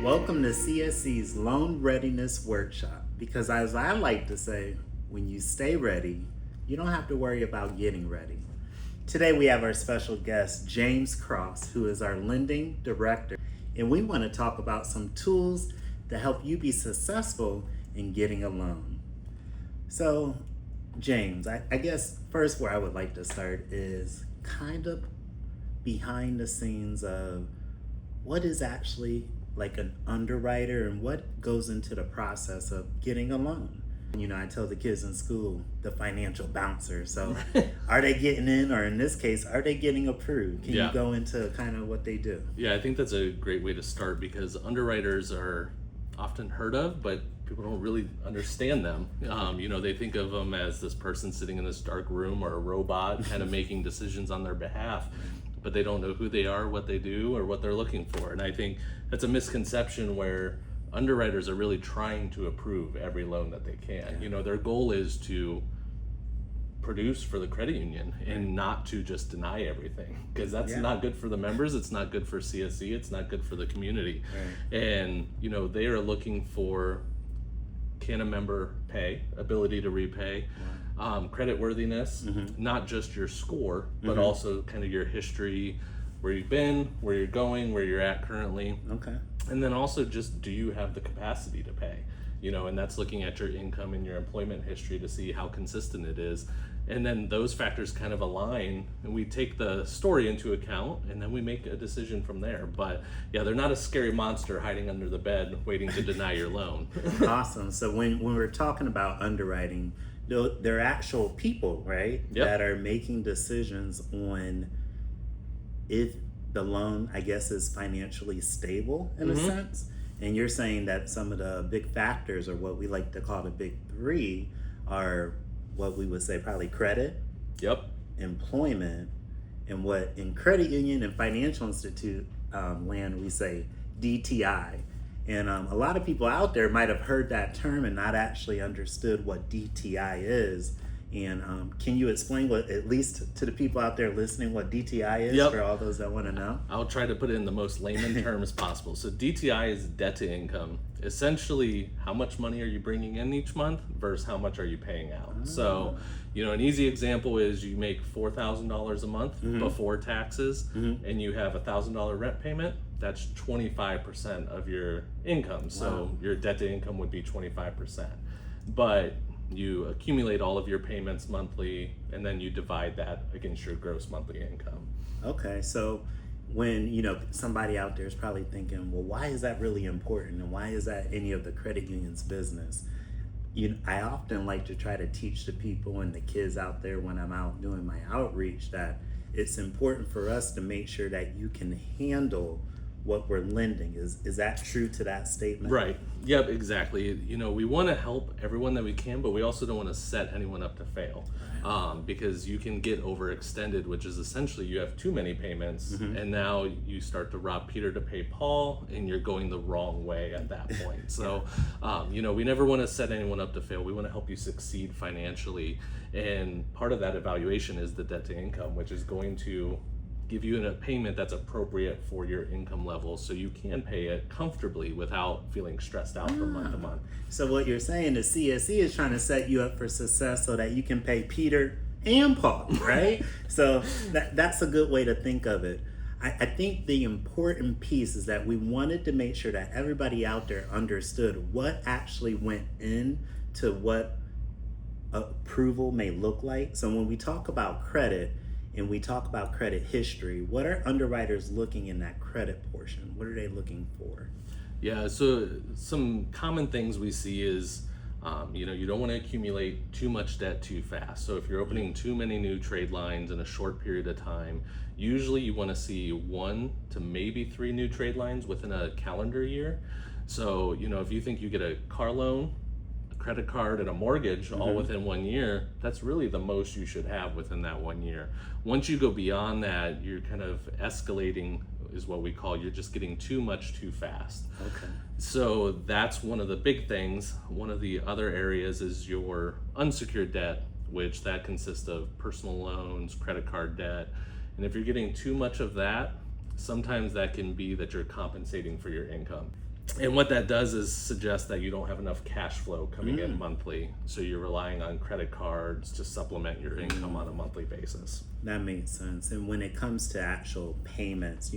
Welcome to CSC's Loan Readiness Workshop, because as I like to say, when you stay ready, you don't have to worry about getting ready. Today we have our special guest, James Cross, who is our lending director, and we want to talk about some tools to help you be successful in getting a loan. So, James, I guess first where I would like to start is kind of behind the scenes of what is actually like an underwriter and what goes into the process of getting a loan. You know, I tell the kids in school, the financial bouncer. So are they getting in, or in this case, are they getting approved? Can you go into kind of what they do? Yeah, I think that's a great way to start, because underwriters are often heard of, but people don't really understand them. They think of them as this person sitting in this dark room or a robot kind of making decisions on their behalf, but they don't know who they are, what they do, or what they're looking for. And I think that's a misconception where underwriters are really trying to approve every loan that they can. You know, their goal is to produce for the credit union and not to just deny everything, because that's not good for the members, it's not good for CSC, it's not good for the community. And they are looking for, can a member pay, ability to repay, credit worthiness, not just your score, but also kind of your history, where you've been, where you're going, where you're at currently. And then also just, do you have the capacity to pay? And that's looking at your income and your employment history to see how consistent it is. And then those factors kind of align, and we take the story into account, and then we make a decision from there. But yeah, they're not a scary monster hiding under the bed waiting to deny your loan. Awesome. So when we're talking about underwriting, they're actual people, right? That are making decisions on if the loan, I guess, is financially stable in a sense. And you're saying that some of the big factors, or what we like to call the big three, are what we would say probably credit, employment, and what in credit union and financial institute land we say DTI. And a lot of people out there might have heard that term and not actually understood what DTI is. And can you explain, what, at least to the people out there listening, what DTI is for all those that want to know? I'll try to put it in the most layman terms possible. So DTI is debt to income. Essentially, how much money are you bringing in each month versus how much are you paying out? So, an easy example is you make $4,000 a month before taxes, and you have $1,000 rent payment. That's 25% of your income. So your debt to income would be 25%. But you accumulate all of your payments monthly, and then you divide that against your gross monthly income. Okay, so when somebody out there is probably thinking, well, why is that really important, and why is that any of the credit union's business? I often like to try to teach the people and the kids out there when I'm out doing my outreach that it's important for us to make sure that you can handle what we're lending. Is that true to that statement? Right. Yep, exactly. We want to help everyone that we can, but we also don't want to set anyone up to fail, because you can get overextended, which is essentially you have too many payments, and now you start to rob Peter to pay Paul, and you're going the wrong way at that point. So, we never want to set anyone up to fail. We want to help you succeed financially, and part of that evaluation is the debt to income, which is going to give you a payment that's appropriate for your income level, so you can pay it comfortably without feeling stressed out from month to month. So what you're saying is CSC is trying to set you up for success so that you can pay Peter and Paul, right? So that's a good way to think of it. I think the important piece is that we wanted to make sure that everybody out there understood what actually went into what approval may look like. So when we talk about credit, and we talk about credit history, what are underwriters looking in that credit portion? What are they looking for? Yeah, so some common things we see is, you don't want to accumulate too much debt too fast. So if you're opening too many new trade lines in a short period of time, usually you want to see 1 to maybe 3 new trade lines within a calendar year. So, if you think you get a car loan, credit card, and a mortgage all within 1 year, that's really the most you should have within that 1 year. Once you go beyond that, you're kind of escalating, is what we call, you're just getting too much too fast. Okay. So that's one of the big things. One of the other areas is your unsecured debt, which that consists of personal loans, credit card debt. And if you're getting too much of that, sometimes that can be that you're compensating for your income. And what that does is suggest that you don't have enough cash flow coming in monthly, so you're relying on credit cards to supplement your income on a monthly basis. That makes sense. And when it comes to actual payments,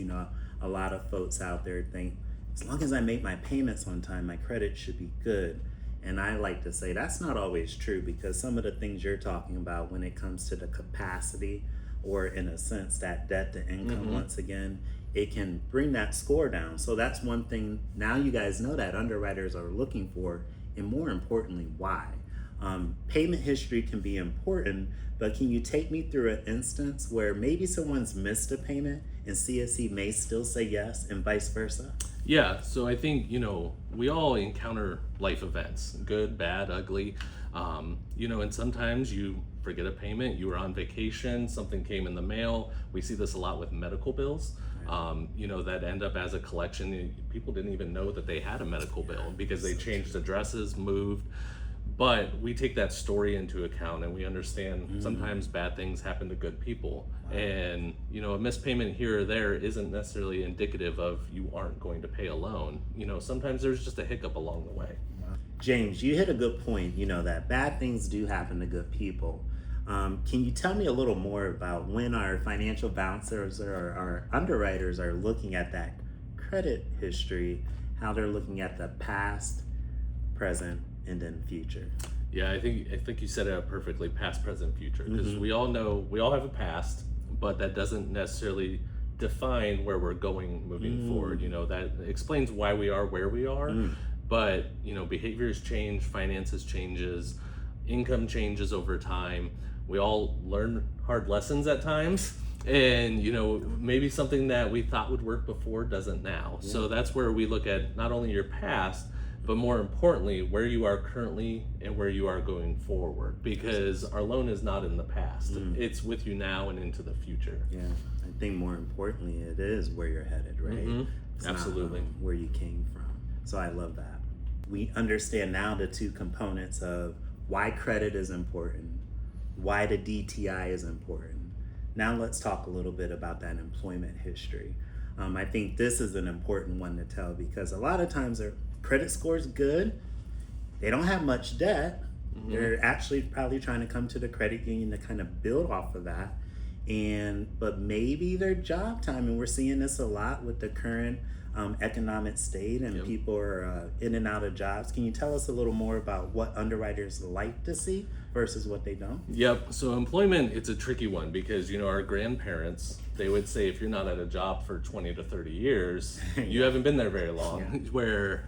a lot of folks out there think, as long as I make my payments on time, my credit should be good. And I like to say that's not always true, because some of the things you're talking about when it comes to the capacity, or in a sense that debt to income, once again, it can bring that score down. So that's one thing now you guys know that underwriters are looking for, and more importantly, why. Payment history can be important, but can you take me through an instance where maybe someone's missed a payment and CSE may still say yes, and vice versa? Yeah, so I think, we all encounter life events, good, bad, ugly, and sometimes you forget a payment, you were on vacation, something came in the mail. We see this a lot with medical bills, that end up as a collection. People didn't even know that they had a medical bill because they changed addresses, moved. But we take that story into account, and we understand sometimes bad things happen to good people. And, a missed payment here or there isn't necessarily indicative of you aren't going to pay a loan. Sometimes there's just a hiccup along the way. James, you hit a good point, that bad things do happen to good people. Can you tell me a little more about when our financial bouncers or our underwriters are looking at that credit history, how they're looking at the past, present, and then future? Yeah, I think you said it up perfectly, past, present, future, because we all know we all have a past, but that doesn't necessarily define where we're going moving forward. That explains why we are where we are, but behaviors change, finances changes, income changes over time. We all learn hard lessons at times, and maybe something that we thought would work before doesn't now. So that's where we look at not only your past, but more importantly, where you are currently and where you are going forward, because our loan is not in the past. It's with you now and into the future. Yeah, I think more importantly, it is where you're headed, right? It's Absolutely. not, where you came from. So I love that. We understand now the two components of why credit is important, why the DTI is important. Now let's talk a little bit about that employment history. I think this is an important one to tell, because a lot of times their credit score is good, they don't have much debt, they're actually probably trying to come to the credit union to kind of build off of that, but maybe their job time, and we're seeing this a lot with the current economic state, and people are in and out of jobs. Can you tell us a little more about what underwriters like to see versus what they don't? Yep. So employment, it's a tricky one, because our grandparents, they would say if you're not at a job for 20 to 30 years, you haven't been there very long. Where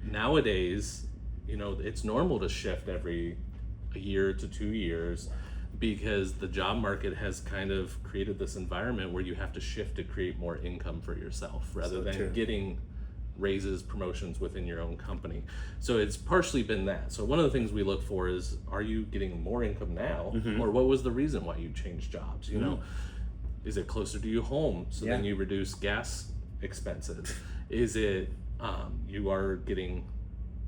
nowadays, it's normal to shift every a year to 2 years, because the job market has kind of created this environment where you have to shift to create more income for yourself rather than getting raises, promotions within your own company. So it's partially been that. So one of the things we look for is, are you getting more income now, or what was the reason why you changed jobs? Is it closer to your home, so then you reduce gas expenses? Is it you are getting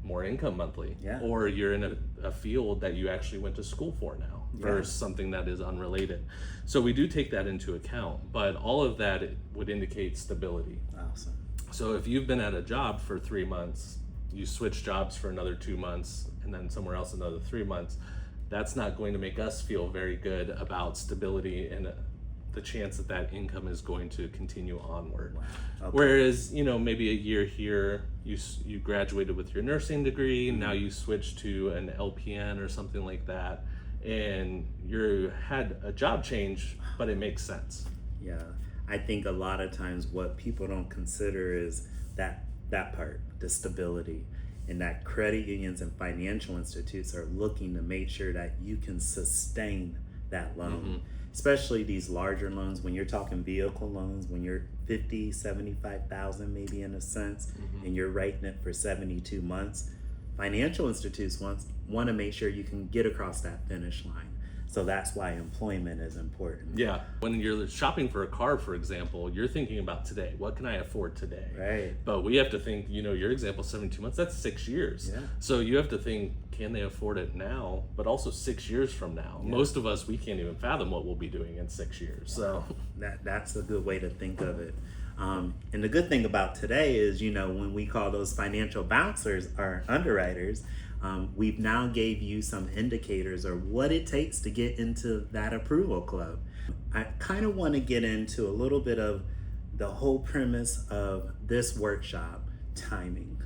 more income monthly, or you're in a field that you actually went to school for now versus something that is unrelated? So we do take that into account, but all of that would indicate stability. Awesome. So if you've been at a job for 3 months, you switch jobs for another 2 months, and then somewhere else another 3 months, that's not going to make us feel very good about stability and the chance that income is going to continue onward. Whereas, maybe a year here, you graduated with your nursing degree, now you switch to an LPN or something like that, and you had a job change, but it makes sense. Yeah, I think a lot of times what people don't consider is that part, the stability, and that credit unions and financial institutes are looking to make sure that you can sustain that loan. Especially these larger loans, when you're talking vehicle loans, when you're 50, 75,000 maybe in a sense, and you're writing it for 72 months, financial institutes want to make sure you can get across that finish line. So that's why employment is important. Yeah. When you're shopping for a car, for example, you're thinking about today. What can I afford today? Right. But we have to think, your example, 72 months, that's 6 years. Yeah. So you have to think, can they afford it now, but also 6 years from now? Yeah. Most of us, we can't even fathom what we'll be doing in 6 years. So that's a good way to think of it. And the good thing about today is, when we call those financial bouncers our underwriters, we've now gave you some indicators or what it takes to get into that approval club. I kind of want to get into a little bit of the whole premise of this workshop, timing.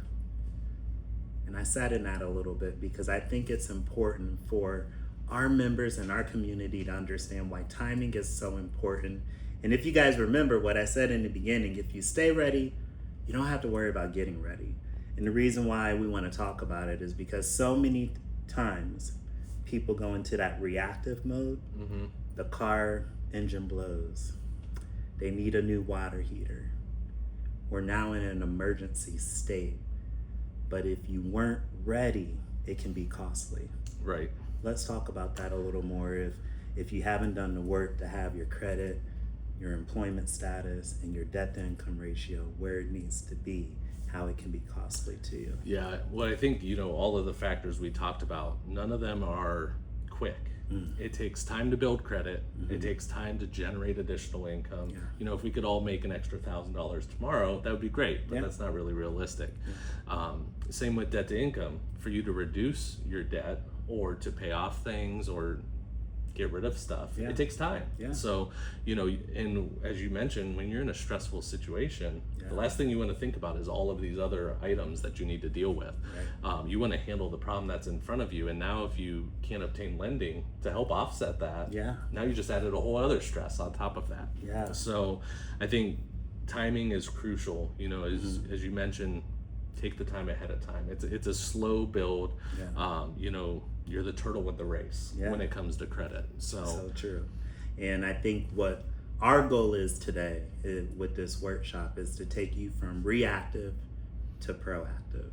And I sat in that a little bit because I think it's important for our members and our community to understand why timing is so important. And if you guys remember what I said in the beginning, if you stay ready, you don't have to worry about getting ready. And the reason why we want to talk about it is because so many times people go into that reactive mode. Mm-hmm. The car engine blows. They need a new water heater. We're now in an emergency state. But if you weren't ready, it can be costly. Right. Let's talk about that a little more. If you haven't done the work to have your credit, your employment status, and your debt to income ratio where it needs to be, how it can be costly to you. Yeah, well, I think, all of the factors we talked about, none of them are quick. It takes time to build credit. It takes time to generate additional income. Yeah. If we could all make an extra $1,000 tomorrow, that would be great, but that's not really realistic. Same with debt to income. For you to reduce your debt or to pay off things or get rid of stuff, it takes time. So, and as you mentioned, when you're in a stressful situation, the last thing you want to think about is all of these other items that you need to deal with. You want to handle the problem that's in front of you, and now if you can't obtain lending to help offset that, now you just added a whole other stress on top of that. So I think timing is crucial. As you mentioned, take the time ahead of time. It's a slow build. You're the turtle in the race when it comes to credit. So true. And I think what our goal is today with this workshop is to take you from reactive to proactive.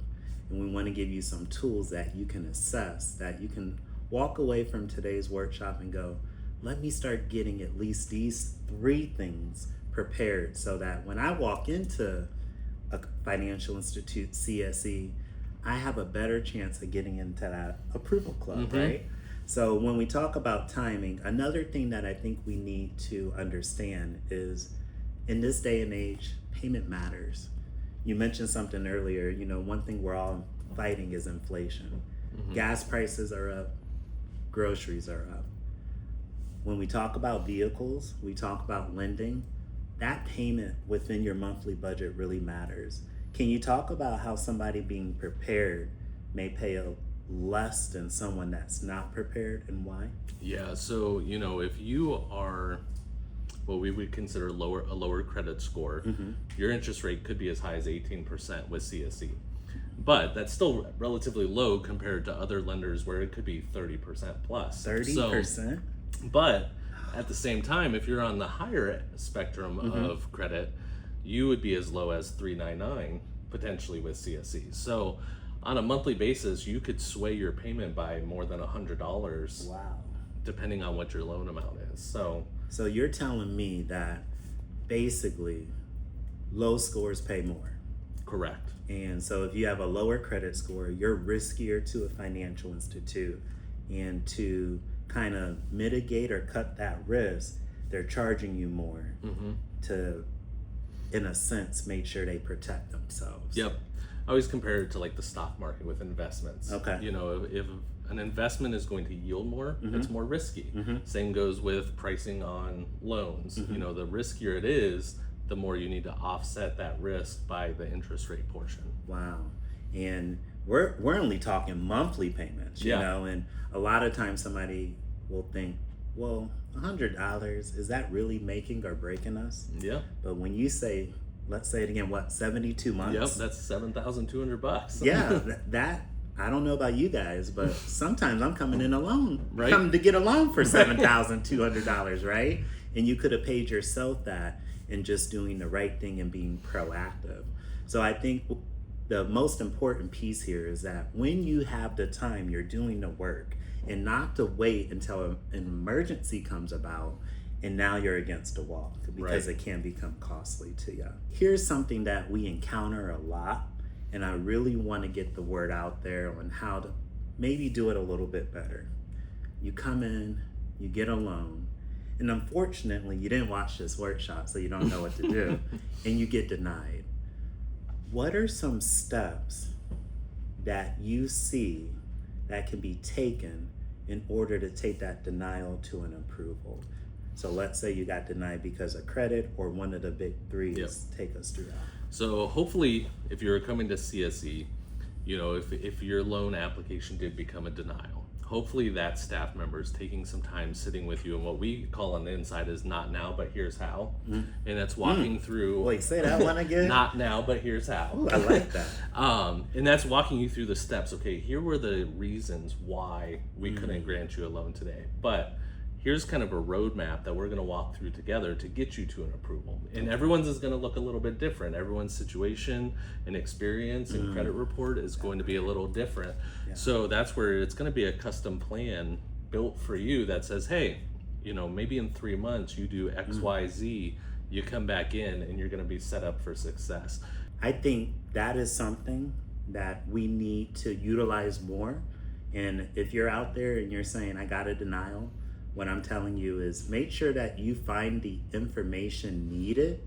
And we want to give you some tools that you can assess, that you can walk away from today's workshop and go, let me start getting at least these 3 things prepared so that when I walk into a financial institute, CSE, I have a better chance of getting into that approval club, right? So when we talk about timing, another thing that I think we need to understand is in this day and age, payment matters. You mentioned something earlier, one thing we're all fighting is inflation. Gas prices are up, groceries are up. When we talk about vehicles, we talk about lending, that payment within your monthly budget really matters. Can you talk about how somebody being prepared may pay less than someone that's not prepared and why? Yeah, so if you are what we would consider a lower credit score, your interest rate could be as high as 18% with CSE. But that's still relatively low compared to other lenders where it could be 30% plus. 30%? But at the same time, if you're on the higher spectrum of credit, you would be as low as $399 potentially with CSE. So on a monthly basis, you could sway your payment by more than $100. Wow. Depending on what your loan amount is. So you're telling me that basically low scores pay more. Correct. And so if you have a lower credit score, you're riskier to a financial institute. And to kind of mitigate or cut that risk, they're charging you more to, in a sense, make sure they protect themselves. Yep. I always compare it to like the stock market with investments. Okay. If an investment is going to yield more, it's more risky. Same goes with pricing on loans. The riskier it is, the more you need to offset that risk by the interest rate portion. Wow. And we're only talking monthly payments, you know, and a lot of times somebody will think, well, $100, is that really making or breaking us? Yeah. But when you say, let's say it again, 72 months? Yep, that's $7,200. Yeah, that I don't know about you guys, but sometimes I'm coming in alone, Right. coming to get a loan for $7,200, right? And you could have paid yourself that in just doing the right thing and being proactive. So I think the most important piece here is that when you have the time, you're doing the work, and not to wait until an emergency comes about and now you're against a wall, because it can become costly to you. Here's something that we encounter a lot, and I really want to get the word out there on how to maybe do it a little bit better. You come in, you get a loan, and unfortunately you didn't watch this workshop, so you don't know what to do, and you get denied. What are some steps that you see that can be taken in order to take that denial to an approval? So let's say you got denied because of credit or one of the big threes. Yep. Take us through that. So hopefully, if you're coming to CSE, if your loan application did become a denial, hopefully that staff member is taking some time sitting with you, and what we call on the inside is not now, but here's how. And that's walking through. Wait, say that one again. Not now, but here's how. Ooh, I like that. And that's walking you through the steps. Okay, here were the reasons why we couldn't grant you a loan today, but here's kind of a roadmap that we're going to walk through together to get you to an approval. And everyone's is going to look a little bit different. Everyone's situation and experience and credit report is going to be a little different. Yeah. So that's where it's going to be a custom plan built for you that says, hey, maybe in 3 months you do X, Y, Z, you come back in and you're going to be set up for success. I think that is something that we need to utilize more. And if you're out there and you're saying, I got a denial, what I'm telling you is make sure that you find the information needed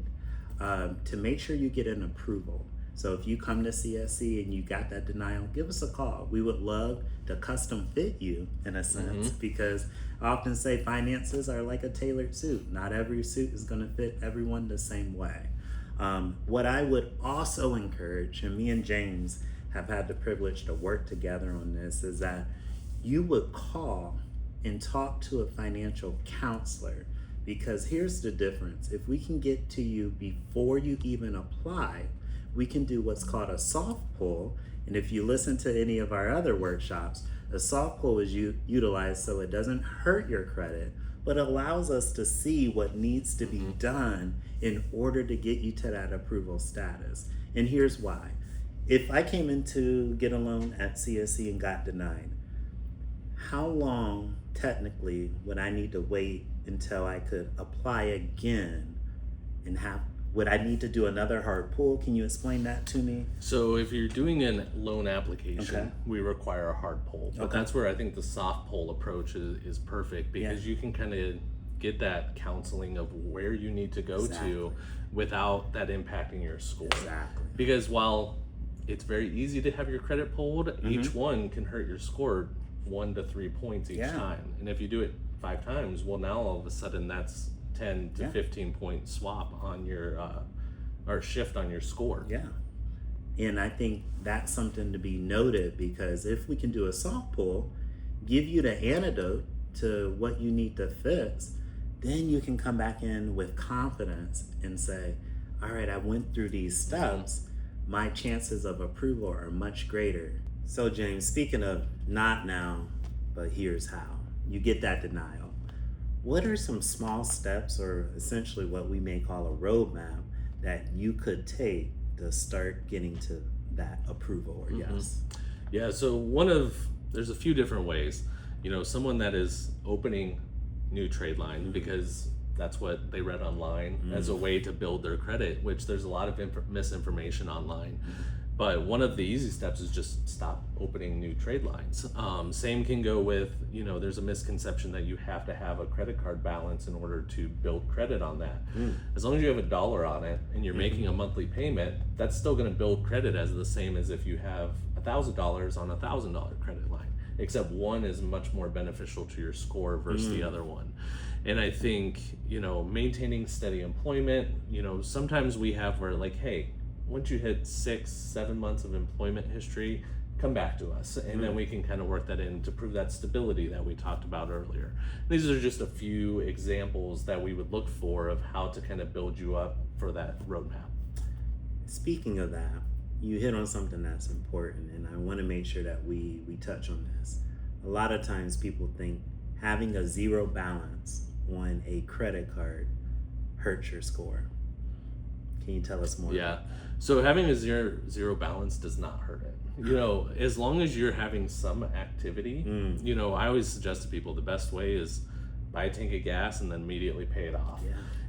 to make sure you get an approval. So if you come to CSC and you got that denial, give us a call. We would love to custom fit you in a sense, because I often say finances are like a tailored suit. Not every suit is going to fit everyone the same way. What I would also encourage, and me and James have had the privilege to work together on this, is that you would call and talk to a financial counselor, because here's the difference. If we can get to you before you even apply, we can do what's called a soft pull. And if you listen to any of our other workshops, a soft pull is utilized so it doesn't hurt your credit, but allows us to see what needs to be done in order to get you to that approval status. And here's why. If I came in to get a loan at CSC and got denied, how long technically would I need to wait until I could apply again, and would I need to do another hard pull? Can you explain that to me? So if you're doing a loan application, Okay. we require a hard pull. But Okay. that's where I think the soft pull approach is perfect, because you can kind of get that counseling of where you need to go to without that impacting your score. Exactly. Because while it's very easy to have your credit pulled, each one can hurt your score 1 to 3 points each time. And if you do it 5 times, well, now all of a sudden that's 10 to 15 point swap on your or shift on your score. Yeah. And I think that's something to be noted, because if we can do a soft pull, give you the antidote to what you need to fix, then you can come back in with confidence and say, all right, I went through these steps. My chances of approval are much greater. So James, speaking of not now, but here's how. You get that denial. What are some small steps, or essentially what we may call a roadmap, that you could take to start getting to that approval or yes? Yeah, so there's a few different ways. Someone that is opening new trade line because that's what they read online as a way to build their credit, which there's a lot of misinformation online. But one of the easy steps is just stop opening new trade lines. Same can go with, there's a misconception that you have to have a credit card balance in order to build credit on that. As long as you have $1 on it and you're making a monthly payment, that's still going to build credit as the same as if you have $1,000 on a $1,000 credit line, except one is much more beneficial to your score versus the other one. And I think, maintaining steady employment, sometimes we have where like, hey, once you hit 6-7 months of employment history, come back to us, and then we can kind of work that in to prove that stability that we talked about earlier. These are just a few examples that we would look for of how to kind of build you up for that roadmap. Speaking of that, you hit on something that's important, and I want to make sure that we touch on this. A lot of times people think having a zero balance on a credit card hurts your score. Can you tell us more? Yeah. So having a zero balance does not hurt it. As long as you're having some activity, I always suggest to people the best way is buy a tank of gas and then immediately pay it off.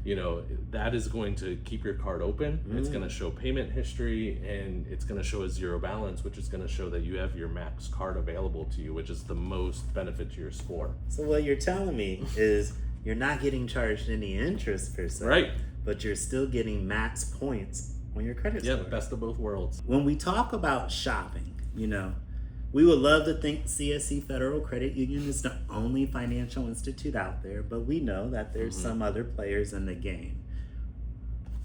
Yeah. That is going to keep your card open. It's going to show payment history, and it's going to show a zero balance, which is going to show that you have your max card available to you, which is the most benefit to your score. So what you're telling me is you're not getting charged any interest per se. Right. But you're still getting max points on your credit Yeah, score. best of both worlds. When we talk about shopping, we would love to think CSC Federal Credit Union is the only financial institute out there, but we know that there's some other players in the game.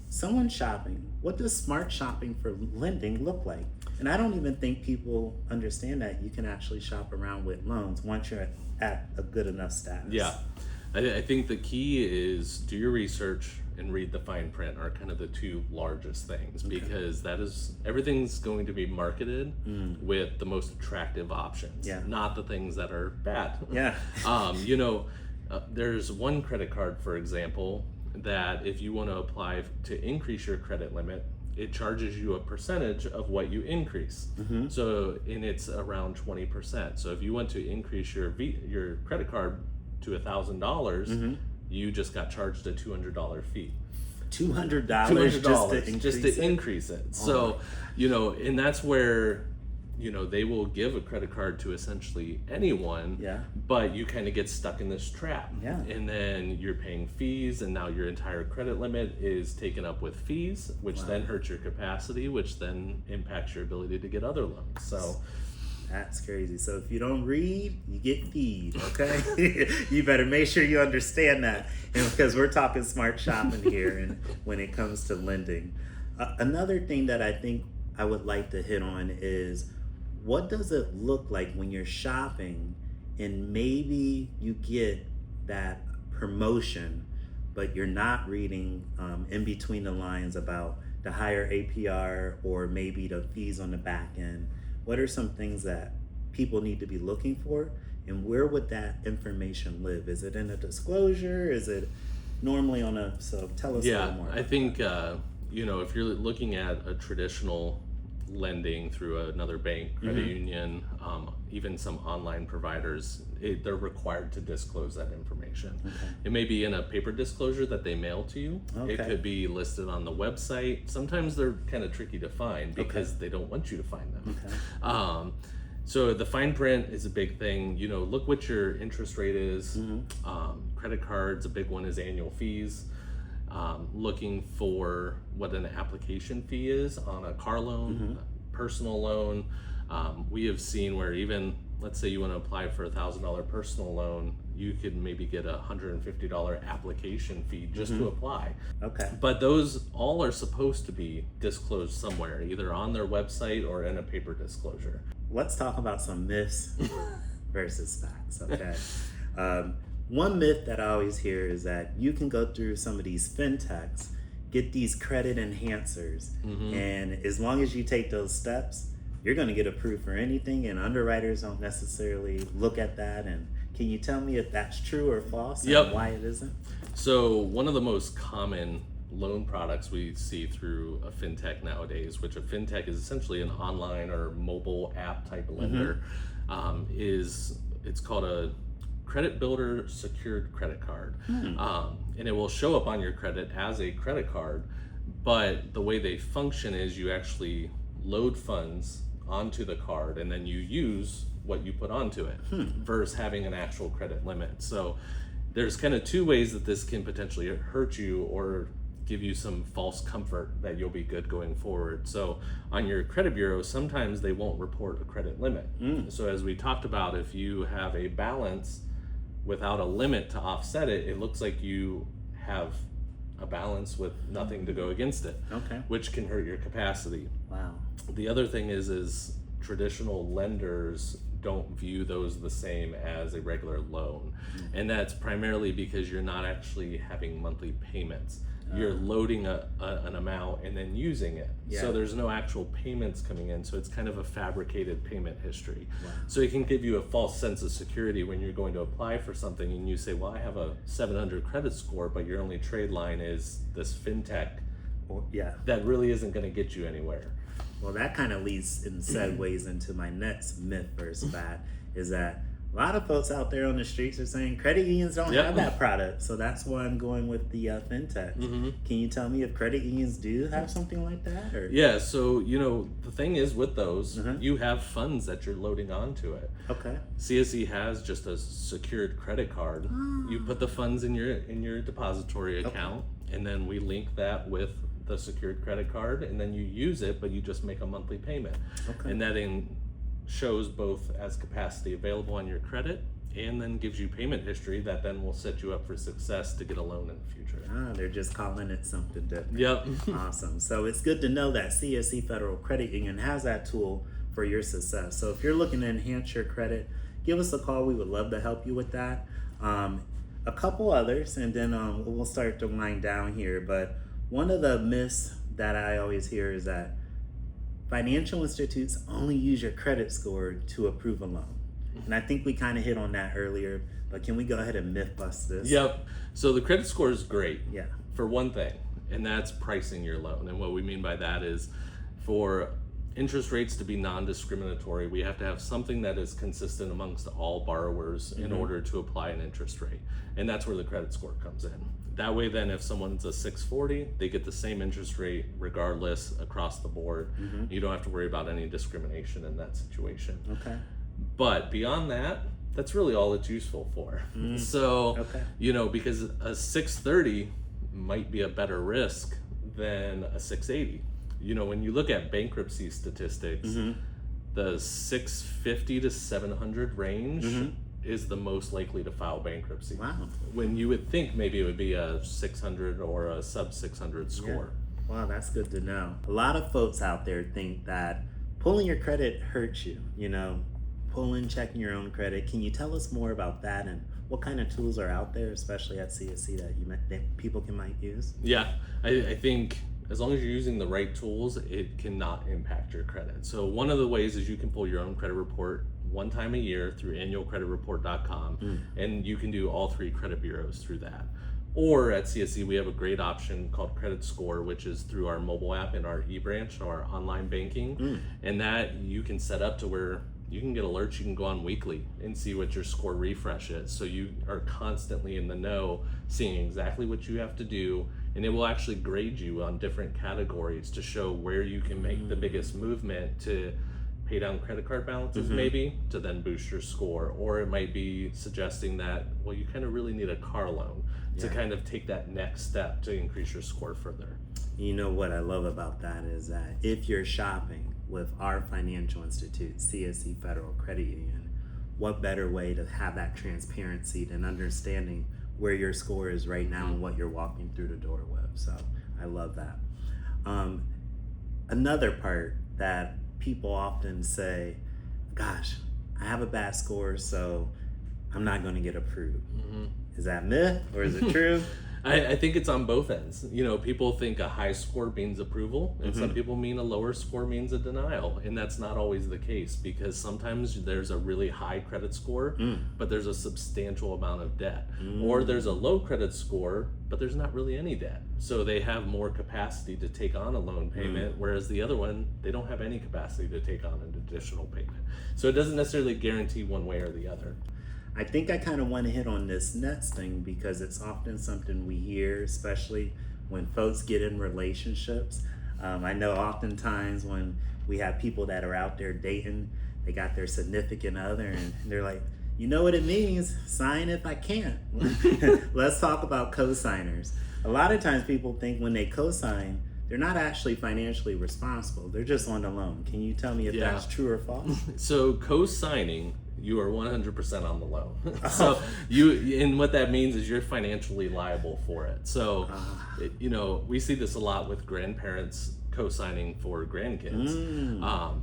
Someone shopping, what does smart shopping for lending look like? And I don't even think people understand that you can actually shop around with loans once you're at a good enough status. Yeah. I think the key is do your research and read the fine print are kind of the two largest things, because that is, everything's going to be marketed with the most attractive options, not the things that are bad. Yeah. There's one credit card, for example, that if you want to apply to increase your credit limit, it charges you a percentage of what you increase. So, and it's around 20%. So if you want to increase your credit card to $1,000, you just got charged a $200 fee. $200 just to increase it. So, and that's where, they will give a credit card to essentially anyone, but you kind of get stuck in this trap. And then you're paying fees, and now your entire credit limit is taken up with fees, which then hurts your capacity, which then impacts your ability to get other loans. So that's crazy. So if you don't read, you get feed, okay? You better make sure you understand that. And because we're talking smart shopping here and when it comes to lending. Another thing that I think I would like to hit on is, what does it look like when you're shopping and maybe you get that promotion, but you're not reading in between the lines about the higher APR or maybe the fees on the back end? What are some things that people need to be looking for, and where would that information live? Is it in a disclosure? Is it normally on a, so tell us a little more. I think, if you're looking at a traditional lending through another bank, credit union, even some online providers, they're required to disclose that information. It may be in a paper disclosure that they mail to you. It could be listed on the website. Sometimes they're kind of tricky to find because they don't want you to find them. So the fine print is a big thing. Look what your interest rate is. Credit cards, a big one is annual fees. Looking for what an application fee is on a car loan, personal loan. We have seen where even, let's say you want to apply for $1,000 personal loan, you could maybe get a $150 application fee just to apply. But those all are supposed to be disclosed somewhere, either on their website or in a paper disclosure. Let's talk about some myths versus facts, okay? One myth that I always hear is that you can go through some of these fintechs, get these credit enhancers, and as long as you take those steps, you're going to get approved for anything, and underwriters don't necessarily look at that. And can you tell me if that's true or false and why it isn't? So one of the most common loan products we see through a fintech nowadays, which a fintech is essentially an online or mobile app type of lender, it's called a credit builder secured credit card. And it will show up on your credit as a credit card, but the way they function is you actually load funds onto the card and then you use what you put onto it versus having an actual credit limit. So there's kind of two ways that this can potentially hurt you or give you some false comfort that you'll be good going forward. So on your credit bureau, sometimes they won't report a credit limit. So as we talked about, if you have a balance without a limit to offset it, it looks like you have a balance with nothing to go against it, which can hurt your capacity. Wow. The other thing is traditional lenders don't view those the same as a regular loan. And that's primarily because you're not actually having monthly payments. You're loading an amount and then using it. So there's no actual payments coming in. So it's kind of a fabricated payment history. So it can give you a false sense of security when you're going to apply for something and you say, well, I have a 700 credit score, but your only trade line is this fintech. That really isn't going to get you anywhere. Well, that kind of leads and segues into my next myth versus fact, is that A lot of folks out there on the streets are saying credit unions don't Yep. have that product. So that's why I'm going with the fintech. Can you tell me if credit unions do have something like that? Or? Yeah, so the thing is with those, you have funds that you're loading onto it. Okay. CSE has just a secured credit card. You put the funds in your depository account, and then we link that with the secured credit card, and then you use it, but you just make a monthly payment. Okay. And that shows both as capacity available on your credit, and then gives you payment history that then will set you up for success to get a loan in the future. They're just calling it something different. Yep. Awesome. So it's good to know that CSE Federal Credit Union has that tool for your success. So if you're looking to enhance your credit, give us a call. We would love to help you with that. A couple others, and then we'll start to wind down here. But one of the myths that I always hear is that financial institutes only use your credit score to approve a loan. And I think we kind of hit on that earlier, but can we go ahead and myth bust this? Yep. So the credit score is great. Yeah. For one thing, and that's pricing your loan. And what we mean by that is for interest rates to be non-discriminatory, we have to have something that is consistent amongst all borrowers in order to apply an interest rate. And that's where the credit score comes in. That way then if someone's a 640, they get the same interest rate regardless across the board. You don't have to worry about any discrimination in that situation. Okay. But beyond that, that's really all it's useful for. So, because a 630 might be a better risk than a 680. When you look at bankruptcy statistics, the 650 to 700 range is the most likely to file bankruptcy. Wow. When you would think maybe it would be a 600 or a sub 600 score. Yeah. Wow, that's good to know. A lot of folks out there think that pulling your credit hurts you, checking your own credit. Can you tell us more about that and what kind of tools are out there, especially at CSC, that people might use? Yeah, I think as long as you're using the right tools, it cannot impact your credit. So one of the ways is you can pull your own credit report one time a year through annualcreditreport.com, and you can do all 3 credit bureaus through that. Or at CSC, we have a great option called Credit Score, which is through our mobile app and our e-branch, our online banking, and that you can set up to where you can get alerts. You can go on weekly and see what your score refresh is. So you are constantly in the know, seeing exactly what you have to do, and it will actually grade you on different categories to show where you can make the biggest movement to pay down credit card balances, maybe to then boost your score. Or it might be suggesting that, well, you kind of really need a car loan to kind of take that next step to increase your score further. You know what I love about that is that if you're shopping with our financial institute, CSE Federal Credit Union, what better way to have that transparency than understanding where your score is right now and what you're walking through the door with. So I love that. Another part that people often say, gosh, I have a bad score, so I'm not going to get approved. Is that myth or is it true? I think it's on both ends. People think a high score means approval, and some people mean a lower score means a denial, and that's not always the case, because sometimes there's a really high credit score, but there's a substantial amount of debt, or there's a low credit score, but there's not really any debt. So they have more capacity to take on a loan payment, whereas the other one, they don't have any capacity to take on an additional payment. So it doesn't necessarily guarantee one way or the other. I think I kind of want to hit on this next thing because it's often something we hear, especially when folks get in relationships. I know oftentimes when we have people that are out there dating, they got their significant other and they're like, you know what it means, sign if I can't. Let's talk about co-signers. A lot of times people think when they co-sign, they're not actually financially responsible. They're just on the loan. Can you tell me if that's true or false? So co-signing, you are 100% on the loan. So and what that means is you're financially liable for it. So, we see this a lot with grandparents co-signing for grandkids.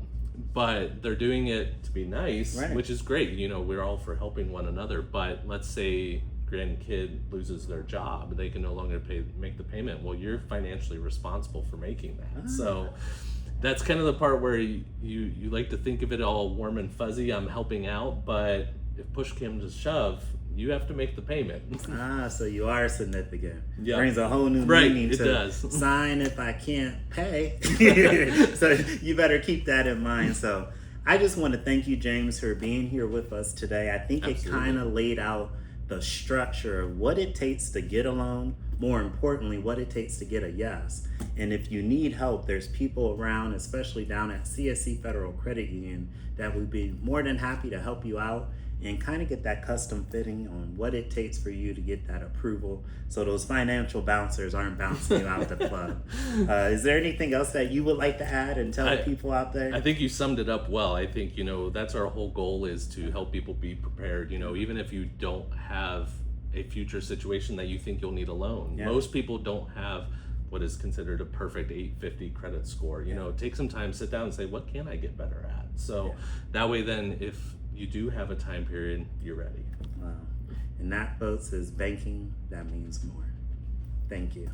But they're doing it to be nice, which is great. We're all for helping one another. But let's say grandkid loses their job, they can no longer make the payment. Well, you're financially responsible for making that. So that's kind of the part where you like to think of it all warm and fuzzy. I'm helping out, but if push comes to shove, you have to make the payment. So you are significant. Brings a whole new meaning to does. Sign if I can't pay. So you better keep that in mind. So I just want to thank you, James, for being here with us today. I think Absolutely. it kind of laid out the structure of what it takes to get a loan, more importantly, what it takes to get a yes. And if you need help, there's people around, especially down at CSC Federal Credit Union, that would be more than happy to help you out and kind of get that custom fitting on what it takes for you to get that approval, so those financial bouncers aren't bouncing you out the club. Is there anything else that you would like to add and tell the people out there? I think you summed it up well. I think, that's our whole goal, is to help people be prepared. Even if you don't have a future situation that you think you'll need a loan. Yeah. Most people don't have what is considered a perfect 850 credit score. Take some time, sit down and say, what can I get better at? So that way then, if you do have a time period, you're ready. Wow. And that, folks, is banking that means more. Thank you.